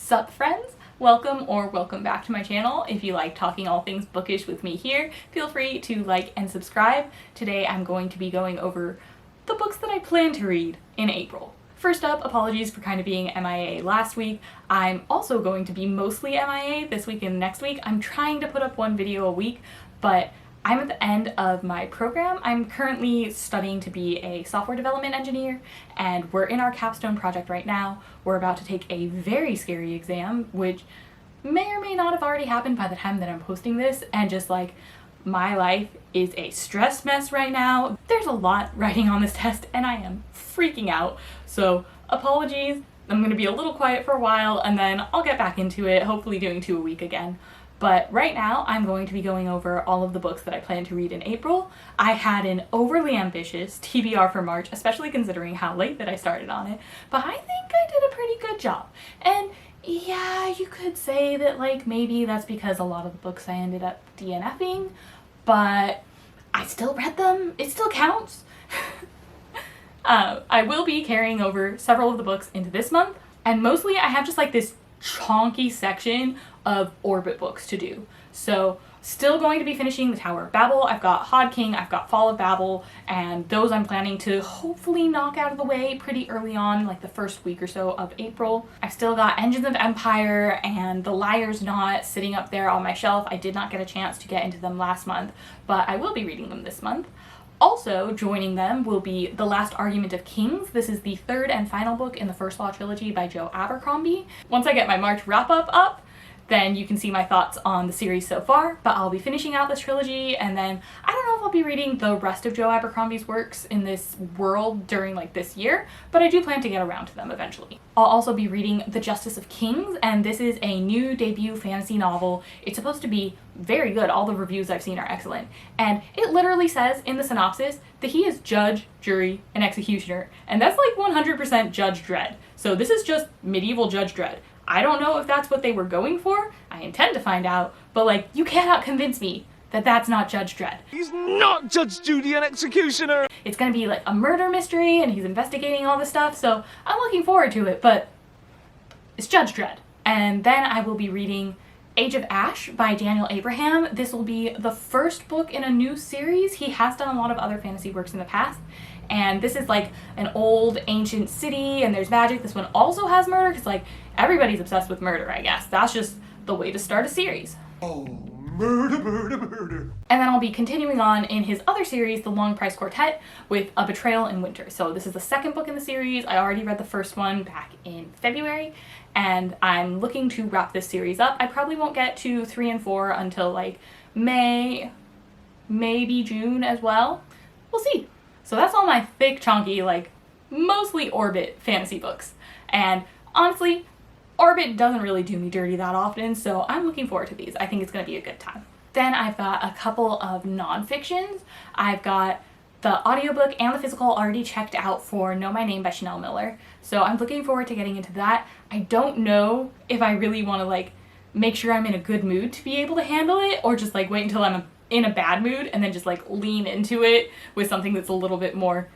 Sup friends? Welcome back to my channel. If you like talking all things bookish with me here, feel free to like and subscribe. Today I'm going to be going over the books that I plan to read in April. First up, apologies for kind of being MIA last week. I'm also going to be mostly MIA this week and next week. I'm trying to put up one video a week, but I'm at the end of my program. I'm currently studying to be a software development engineer, and we're in our capstone project right now. We're about to take a very scary exam, which may or may not have already happened by the time that I'm posting this, and just like, my life is a stress mess right now. There's a lot writing on this test, and I am freaking out. So apologies, I'm gonna be a little quiet for a while, and then I'll get back into it, hopefully doing 2 a week again. But right now, I'm going to be going over all of the books that I plan to read in April. I had an overly ambitious TBR for March, especially considering how late that I started on it, but I think I did a pretty good job. And yeah, you could say that like maybe that's because a lot of the books I ended up DNFing, but I still read them. It still counts. I will be carrying over several of the books into this month, and mostly I have just like this chonky section of orbit books to do. So still going to be finishing the Tower of Babel. I've got Hod King, I've got Fall of Babel, and those I'm planning to hopefully knock out of the way pretty early on, like the first week or so of April. I've still got Engines of Empire and The Liar's Knot sitting up there on my shelf. I did not get a chance to get into them last month, but I will be reading them this month. Also joining them will be The Last Argument of Kings. This is the third and final book in the First Law trilogy by Joe Abercrombie. Once I get my March wrap-up up, then you can see my thoughts on the series so far, but I'll be finishing out this trilogy, and then I don't know if I'll be reading the rest of Joe Abercrombie's works in this world during like this year, but I do plan to get around to them eventually. I'll also be reading The Justice of Kings, and this is a new debut fantasy novel. It's supposed to be very good. All the reviews I've seen are excellent, and it literally says in the synopsis that he is judge, jury, and executioner, and that's like 100% Judge Dredd. So this is just medieval Judge Dredd. I don't know if that's what they were going for. I intend to find out, but like, you cannot convince me that that's not Judge Dredd. He's not Judge, Judy, and Executioner! It's gonna be like a murder mystery, and he's investigating all this stuff, so I'm looking forward to it, but it's Judge Dredd. And then I will be reading Age of Ash by Daniel Abraham. This will be the first book in a new series. He has done a lot of other fantasy works in the past, and this is like an old ancient city and there's magic. This one also has murder, because like everybody's obsessed with murder, I guess. That's just the way to start a series. Oh, murder, murder, murder. And then I'll be continuing on in his other series, The Long Price Quartet, with A Betrayal in Winter. So this is the second book in the series. I already read the first one back in February, and I'm looking to wrap this series up. I probably won't get to 3 and 4 until like May, maybe June as well. We'll see. So that's all my thick, chunky, like mostly Orbit fantasy books. And honestly, Orbit doesn't really do me dirty that often, so I'm looking forward to these. I think it's going to be a good time. Then I've got a couple of nonfictions. I've got the audiobook and the physical already checked out for Know My Name by Chanel Miller, so I'm looking forward to getting into that. I don't know if I really want to like make sure I'm in a good mood to be able to handle it, or just like wait until I'm in a bad mood and then just like lean into it with something that's a little bit more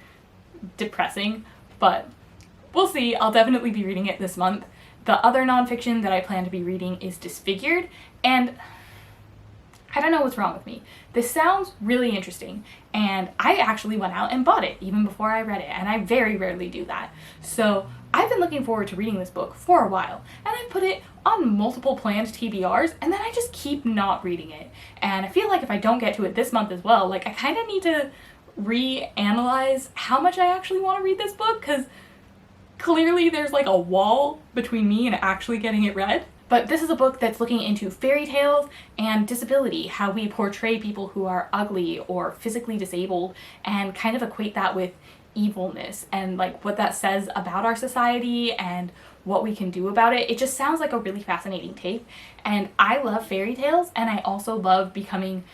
depressing, but we'll see. I'll definitely be reading it this month. The other nonfiction that I plan to be reading is Disfigured, and I don't know what's wrong with me. This sounds really interesting, and I actually went out and bought it even before I read it, and I very rarely do that. So I've been looking forward to reading this book for a while, and I've put it on multiple planned TBRs, and then I just keep not reading it. And I feel like if I don't get to it this month as well, like I kind of need to reanalyze how much I actually want to read this book, because clearly there's like a wall between me and actually getting it read. But this is a book that's looking into fairy tales and disability, how we portray people who are ugly or physically disabled, and kind of equate that with evilness and like what that says about our society and what we can do about it. It just sounds like a really fascinating take, and I love fairy tales, and I also love becoming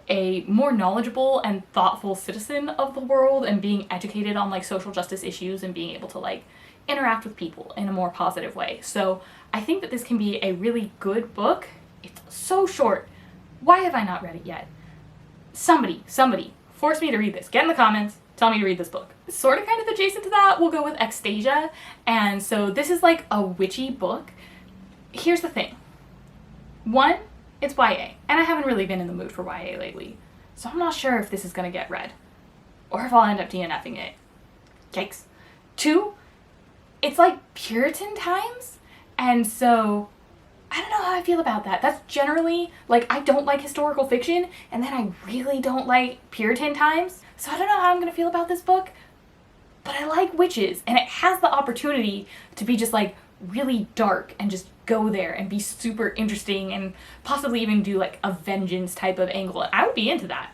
a more knowledgeable and thoughtful citizen of the world and being educated on like social justice issues and being able to like interact with people in a more positive way. So I think that this can be a really good book. It's so short. Why have I not read it yet? Somebody force me to read this. Get in the comments, tell me to read this book. Sort of kind of adjacent to that, we'll go with Extasia. And so this is like a witchy book. here's the thing. One, it's YA, and I haven't really been in the mood for YA lately, so I'm not sure if this is gonna get read, or if I'll end up DNFing it. Yikes. Two, it's like Puritan times, and so I don't know how I feel about that. That's generally, like, I don't like historical fiction, and then I really don't like Puritan times, so I don't know how I'm gonna feel about this book, but I like witches, and it has the opportunity to be just, like, really dark and just go there and be super interesting and possibly even do, like, a vengeance type of angle, and I would be into that.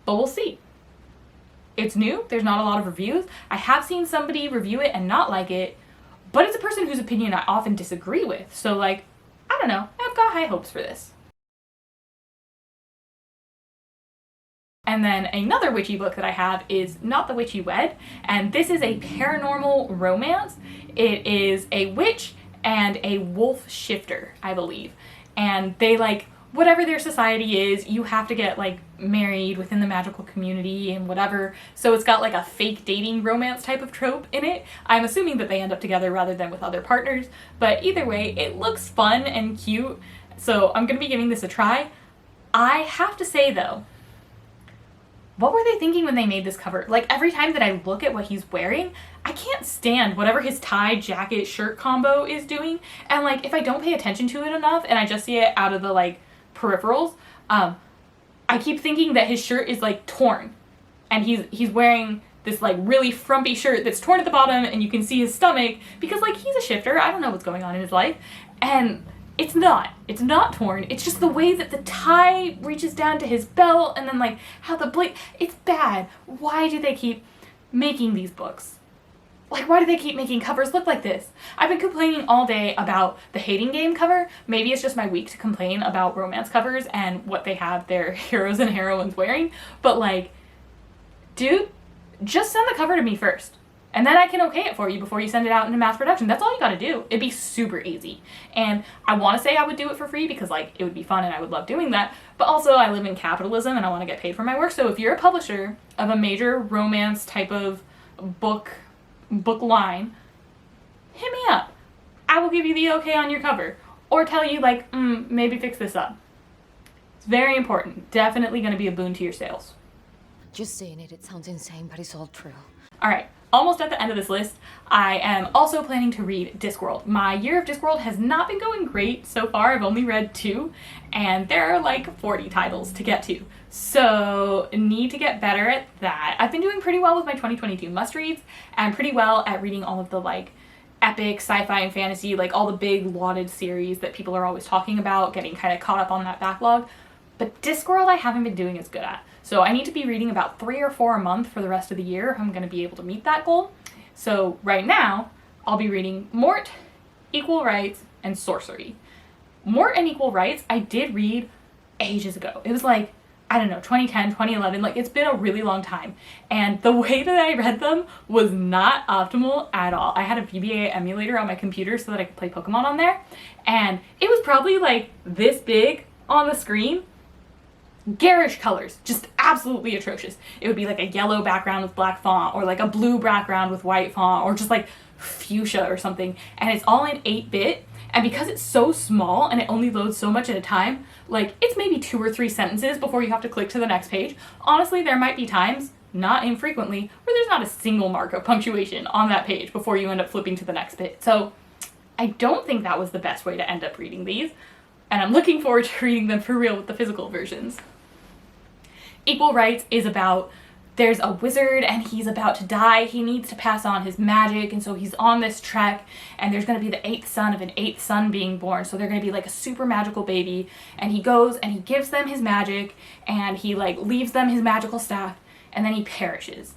But we'll see. It's new. There's not a lot of reviews. I have seen somebody review it and not like it, but it's a person whose opinion I often disagree with. So, like, I don't know. I've got high hopes for this. And then another witchy book that I have is not The Witch You Wed, and this is a paranormal romance. It is a witch and a wolf shifter, I believe. And they, like, whatever their society is, you have to get, like, married within the magical community and whatever. So it's got, like, a fake dating romance type of trope in it. I'm assuming that they end up together rather than with other partners. But either way, it looks fun and cute. So I'm going to be giving this a try. I have to say, though, what were they thinking when they made this cover? Like, every time that I look at what he's wearing, I can't stand whatever his tie, jacket, shirt combo is doing. And, like, if I don't pay attention to it enough and I just see it out of the, like, peripherals, I keep thinking that his shirt is, like, torn. And he's wearing this, like, really frumpy shirt that's torn at the bottom and you can see his stomach because, like, he's a shifter. I don't know what's going on in his life. And it's not torn. It's just the way that the tie reaches down to his belt and then, like, how the blade, it's bad. Why do they keep making these books? Like, why do they keep making covers look like this? I've been complaining all day about the Hating Game cover. Maybe it's just my week to complain about romance covers and what they have their heroes and heroines wearing. But, like, dude, just send the cover to me first. And then I can okay it for you before you send it out into mass production. That's all you gotta do. It'd be super easy. And I wanna say I would do it for free because, like, it would be fun and I would love doing that. But also, I live in capitalism and I wanna get paid for my work. So if you're a publisher of a major romance type of book line, hit me up. I will give you the okay on your cover. Or tell you, like, maybe fix this up. It's very important. Definitely gonna be a boon to your sales. Just saying it, it sounds insane, but it's all true. Alright, almost at the end of this list, I am also planning to read Discworld. My year of Discworld has not been going great so far. I've only read 2, and there are like 40 titles to get to. So, need to get better at that. I've been doing pretty well with my 2022 must-reads, and pretty well at reading all of the, like, epic sci-fi and fantasy, like all the big lauded series that people are always talking about, getting kind of caught up on that backlog. But Discworld I haven't been doing as good at. So I need to be reading about 3 or 4 a month for the rest of the year if I'm going to be able to meet that goal. So right now, I'll be reading Mort, Equal Rights, and Sourcery. Mort and Equal Rights I did read ages ago. It was like, I don't know, 2010, 2011, like it's been a really long time. And the way that I read them was not optimal at all. I had a VBA emulator on my computer so that I could play Pokemon on there. And it was probably like this big on the screen. Garish colors, just absolutely atrocious. It would be like a yellow background with black font, or like a blue background with white font, or just like fuchsia or something. And it's all in 8-bit. And because it's so small and it only loads so much at a time, like, it's maybe 2 or 3 sentences before you have to click to the next page. Honestly, there might be times, not infrequently, where there's not a single mark of punctuation on that page before you end up flipping to the next bit. So I don't think that was the best way to end up reading these. And I'm looking forward to reading them for real with the physical versions. Equal Rights is about, there's a wizard and he's about to die. He needs to pass on his magic, and so he's on this trek, and there's going to be the 8th son of an 8th son being born, so they're going to be like a super magical baby, and he goes and he gives them his magic, and he like leaves them his magical staff, and then he perishes.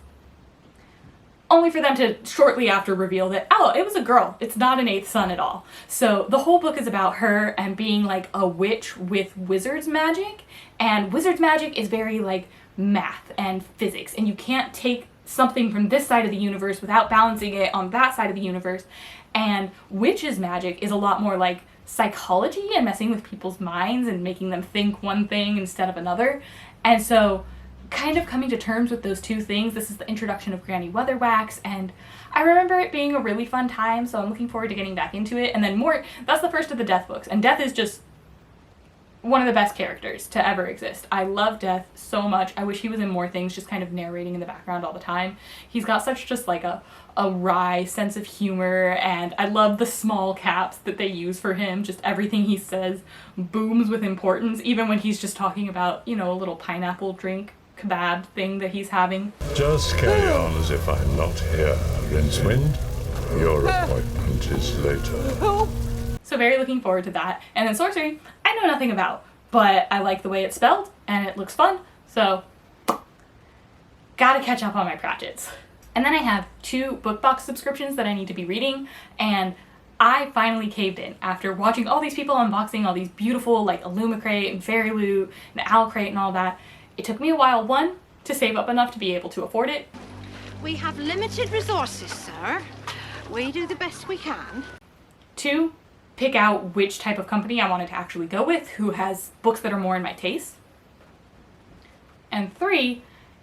Only for them to shortly after reveal that, oh, it was a girl. It's not an 8th son at all. So the whole book is about her and being like a witch with wizard's magic, and wizard's magic is very like math and physics, and you can't take something from this side of the universe without balancing it on that side of the universe. And witch's magic is a lot more like psychology and messing with people's minds and making them think one thing instead of another. And so kind of coming to terms with those two things. This is the introduction of Granny Weatherwax, and I remember it being a really fun time, so I'm looking forward to getting back into it. And then Mort, that's the first of the Death books, and Death is just one of the best characters to ever exist. I love Death so much. I wish he was in more things, just kind of narrating in the background all the time. He's got such just like a wry sense of humor, and I love the small caps that they use for him. Just everything he says booms with importance, even when he's just talking about, you know, a little pineapple drink kebab thing that he's having. Just carry on as if I'm not here, Rincewind. Your appointment is later. So very looking forward to that. And then Sourcery, I know nothing about, but I like the way it's spelled, and it looks fun, so gotta catch up on my Pratchett's. And then I have 2 book box subscriptions that I need to be reading, and I finally caved in after watching all these people unboxing all these beautiful like Illumicrate and Fairy Loot and Owlcrate and all that. It took me a while, 1, to save up enough to be able to afford it. We have limited resources, sir. We do the best we can. 2, pick out which type of company I wanted to actually go with, who has books that are more in my taste. And 3,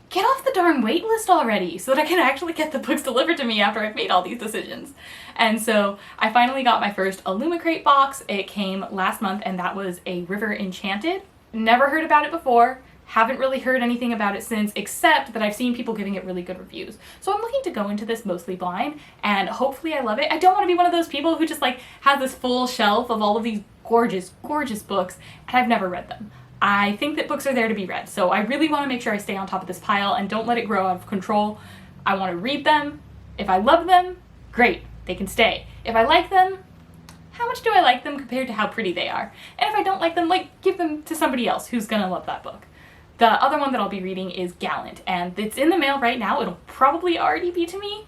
get off the darn wait list already so that I can actually get the books delivered to me after I've made all these decisions. And so I finally got my first Illumicrate box. It came last month, and that was a River Enchanted. Never heard about it before. Haven't really heard anything about it since, except that I've seen people giving it really good reviews. So I'm looking to go into this mostly blind, and hopefully I love it. I don't want to be one of those people who just like has this full shelf of all of these gorgeous, gorgeous books, and I've never read them. I think that books are there to be read, so I really want to make sure I stay on top of this pile and don't let it grow out of control. I want to read them. If I love them, great, they can stay. If I like them, how much do I like them compared to how pretty they are? And if I don't like them, like, give them to somebody else who's gonna love that book. The other one that I'll be reading is Gallant, and it's in the mail right now. It'll probably already be to me.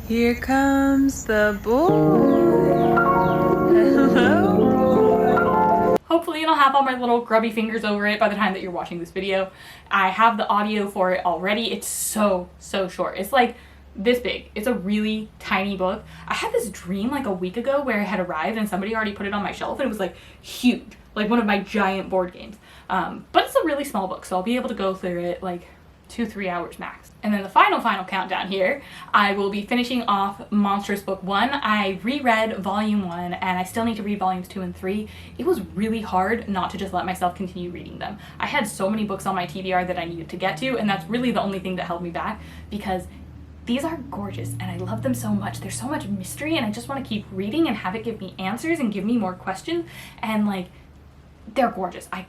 Here comes the boy. Hello. Hopefully it'll have all my little grubby fingers over it by the time that you're watching this video. I have the audio for it already. It's so short. It's like this big. It's a really tiny book. I had this dream like a week ago where it had arrived and somebody already put it on my shelf, and it was like huge, like one of my giant board games. But it's a really small book, so I'll be able to go through it like 2-3 hours max. And then the final countdown here, I will be finishing off Monstress book 1. I reread volume 1, and I still need to read volumes 2 and 3. It was really hard not to just let myself continue reading them. I had so many books on my TBR that I needed to get to, and that's really the only thing that held me back, because these are gorgeous and I love them so much. There's so much mystery, and I just want to keep reading and have it give me answers and give me more questions, and like, they're gorgeous. I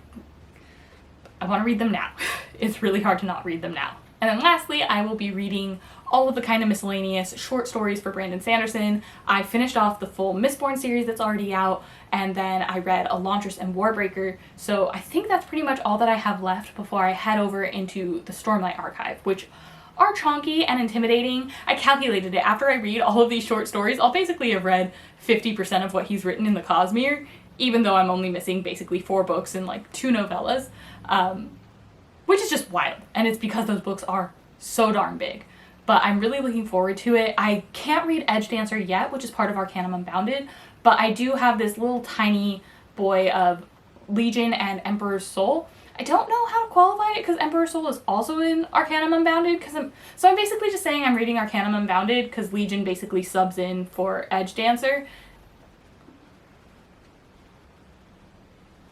want to read them now. It's really hard to not read them now. And then lastly, I will be reading all of the kind of miscellaneous short stories for Brandon Sanderson. I finished off the full Mistborn series that's already out, and then I read Elantris and Warbreaker, so I think that's pretty much all that I have left before I head over into the Stormlight Archive, which are chonky and intimidating. I calculated it. After I read all of these short stories, I'll basically have read 50% of what he's written in the Cosmere, even though I'm only missing basically 4 books and like 2 novellas, which is just wild. And it's because those books are so darn big. But I'm really looking forward to it. I can't read Edgedancer yet, which is part of Arcanum Unbounded, but I do have this little tiny boy of Legion and Emperor's Soul. I don't know how to qualify it because Emperor's Soul is also in Arcanum Unbounded, so I'm basically just saying I'm reading Arcanum Unbounded because Legion basically subs in for Edgedancer.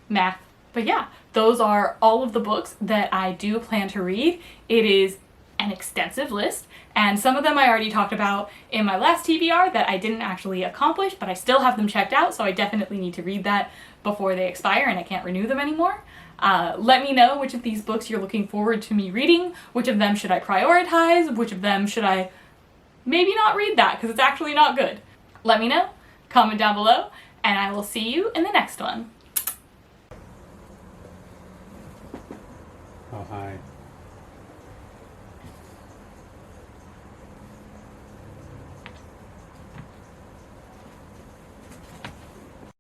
Math. But yeah, those are all of the books that I do plan to read. It is an extensive list, and some of them I already talked about in my last TBR that I didn't actually accomplish, but I still have them checked out, so I definitely need to read that before they expire and I can't renew them anymore. Let me know which of these books you're looking forward to me reading, which of them should I prioritize, which of them should I maybe not read that because it's actually not good. Let me know, comment down below, and I will see you in the next one. Oh, hi.